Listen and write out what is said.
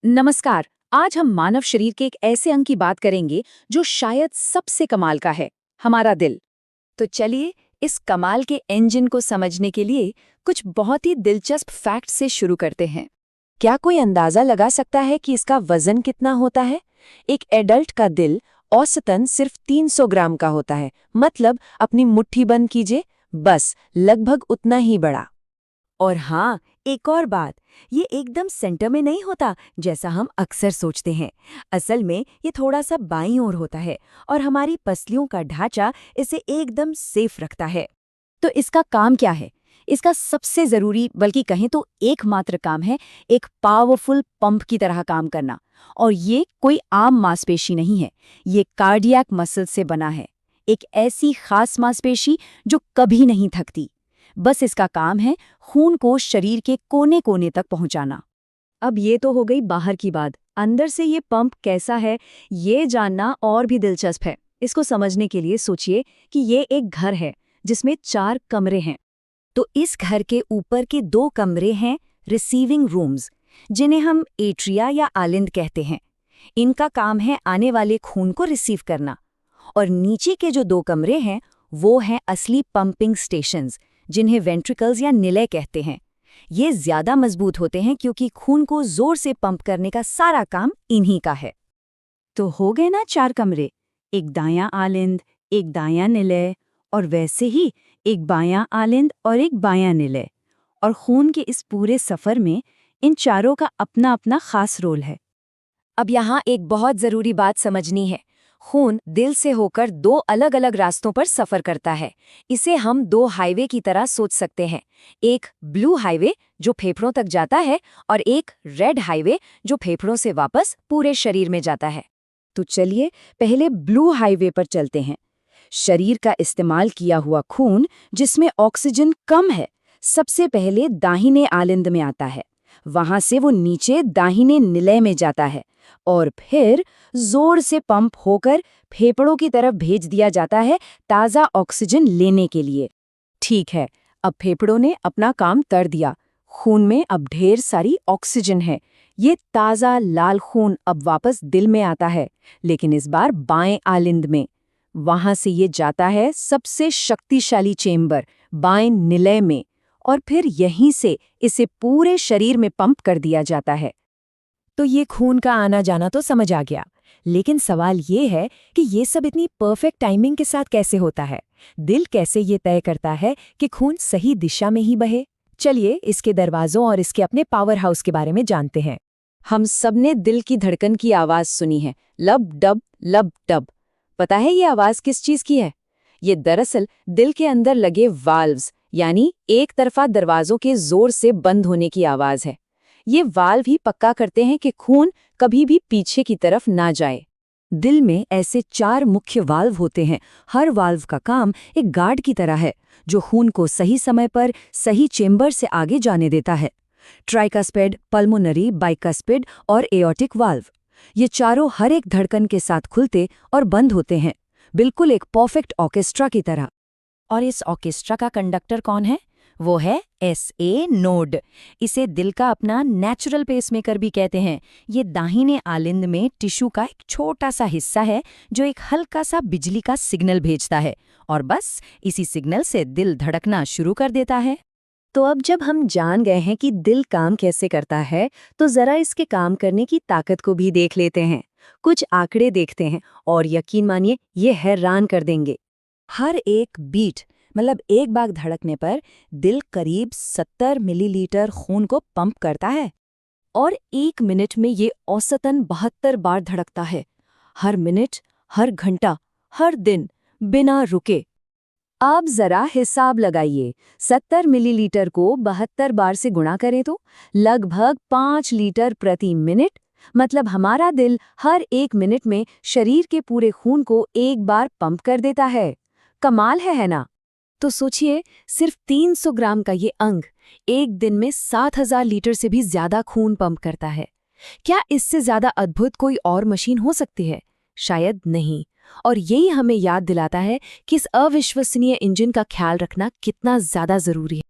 नमस्कार। आज हम मानव शरीर के एक ऐसे अंग की बात करेंगे जो शायद सबसे कमाल का है, हमारा दिल। तो चलिए इस कमाल के इंजन को समझने के लिए कुछ बहुत ही दिलचस्प फैक्ट से शुरू करते हैं। क्या कोई अंदाजा लगा सकता है कि इसका वजन कितना होता है? एक एडल्ट का दिल औसतन सिर्फ 300 ग्राम का होता है, मतलब अपनी मुट्ठी बंद कीजिए, बस लगभग उतना ही बड़ा। और हाँ, एक और बात, ये एकदम सेंटर में नहीं होता जैसा हम अक्सर सोचते हैं। असल में ये थोड़ा सा बाईं ओर होता है और हमारी पसलियों का ढांचा इसे एकदम सेफ रखता है। तो इसका काम क्या है? इसका सबसे जरूरी, बल्कि कहें तो एकमात्र काम है एक पावरफुल पंप की तरह काम करना। और ये कोई आम मांसपेशी नहीं है, ये कार्डियक मसल से बना है। एक ऐसी खास मांसपेशी जो कभी नहीं थकती। बस इसका काम है खून को शरीर के कोने कोने तक पहुंचाना। अब ये तो हो गई बाहर की बात, अंदर से ये पंप कैसा है ये जानना और भी दिलचस्प है। इसको समझने के लिए सोचिए कि ये एक घर है जिसमें 4 कमरे हैं। तो इस घर के ऊपर के 2 कमरे हैं रिसीविंग रूम्स, जिन्हें हम एट्रिया या आलिंद कहते हैं। इनका काम है आने वाले खून को रिसीव करना। और नीचे के जो 2 कमरे हैं वो हैं असली पंपिंग स्टेशंस, जिन्हें वेंट्रिकल्स या निलय कहते हैं। ये ज्यादा मजबूत होते हैं क्योंकि खून को जोर से पंप करने का सारा काम इन्हीं का है। तो हो गए ना 4 कमरे, एक दायां आलिंद, एक दायां निलय, और वैसे ही एक बायां आलिंद और एक बायां निलय। और खून के इस पूरे सफर में इन चारों का अपना अपना खास रोल है। अब यहाँ एक बहुत जरूरी बात समझनी है। खून दिल से होकर 2 अलग अलग रास्तों पर सफर करता है। इसे हम 2 हाईवे की तरह सोच सकते हैं। एक ब्लू हाईवे जो फेफड़ों तक जाता है और एक रेड हाईवे जो फेफड़ों से वापस पूरे शरीर में जाता है। तो चलिए पहले ब्लू हाईवे पर चलते हैं। शरीर का इस्तेमाल किया हुआ खून जिसमें ऑक्सीजन कम है, सबसे पहले दाहिने आलिंद में आता है। वहां से वो नीचे दाहिने निलय में जाता है और फिर जोर से पंप होकर फेफड़ों की तरफ भेज दिया जाता है ताज़ा ऑक्सीजन लेने के लिए। ठीक है, अब फेफड़ों ने अपना काम कर दिया। खून में अब ढेर सारी ऑक्सीजन है। ये ताज़ा लाल खून अब वापस दिल में आता है, लेकिन इस बार बाएं आलिंद में। वहां से ये जाता है सबसे शक्तिशाली चेम्बर बाएं निलय में, और फिर यहीं से इसे पूरे शरीर में पंप कर दिया जाता है। तो ये खून का आना जाना तो समझ आ गया, लेकिन सवाल ये है कि ये सब इतनी परफेक्ट टाइमिंग के साथ कैसे होता है? दिल कैसे ये तय करता है कि खून सही दिशा में ही बहे? चलिए इसके दरवाजों और इसके अपने पावर हाउस के बारे में जानते हैं। हम सबने दिल की धड़कन की आवाज सुनी है, लब डब लब डब। पता है ये आवाज किस चीज की है? ये दरअसल दिल के अंदर लगे वाल्व्स, यानी एक तरफा दरवाजों के जोर से बंद होने की आवाज है। ये वाल्व ही पक्का करते हैं कि खून कभी भी पीछे की तरफ ना जाए। दिल में ऐसे 4 मुख्य वाल्व होते हैं। हर वाल्व का काम एक गार्ड की तरह है जो खून को सही समय पर सही चेम्बर से आगे जाने देता है। ट्राइकास्पिड, पल्मोनरी, बाइकास्पिड और एओर्टिक वाल्व, ये चारों हर एक धड़कन के साथ खुलते और बंद होते हैं, बिल्कुल एक परफेक्ट ऑर्केस्ट्रा की तरह। और इस ऑर्केस्ट्रा का कंडक्टर कौन है? वो है SA नोड। इसे दिल का अपना नेचुरल पेसमेकर भी कहते हैं। ये दाहिने आलिंद में टिश्यू का एक छोटा सा हिस्सा है जो एक हल्का सा बिजली का सिग्नल भेजता है, और बस इसी सिग्नल से दिल धड़कना शुरू कर देता है। तो अब जब हम जान गए हैं कि दिल काम कैसे करता है, तो जरा इसके काम करने की ताकत को भी देख लेते हैं। कुछ आंकड़े देखते हैं और यकीन मानिए ये हैरान कर देंगे। हर एक बीट, मतलब एक बार धड़कने पर दिल करीब 70 मिलीलीटर खून को पंप करता है, और 1 मिनट में ये औसतन 72 बार धड़कता है। हर मिनट, हर घंटा, हर दिन, बिना रुके। अब जरा हिसाब लगाइए, 70 मिलीलीटर को 72 बार से गुणा करें तो लगभग 5 लीटर प्रति मिनट। मतलब हमारा दिल हर 1 मिनट में शरीर के पूरे खून को एक बार पंप कर देता है। कमाल है ना? तो सोचिए, सिर्फ 300 ग्राम का ये अंग एक दिन में 7000 लीटर से भी ज्यादा खून पंप करता है। क्या इससे ज्यादा अद्भुत कोई और मशीन हो सकती है? शायद नहीं। और यही हमें याद दिलाता है कि इस अविश्वसनीय इंजन का ख्याल रखना कितना ज्यादा जरूरी है।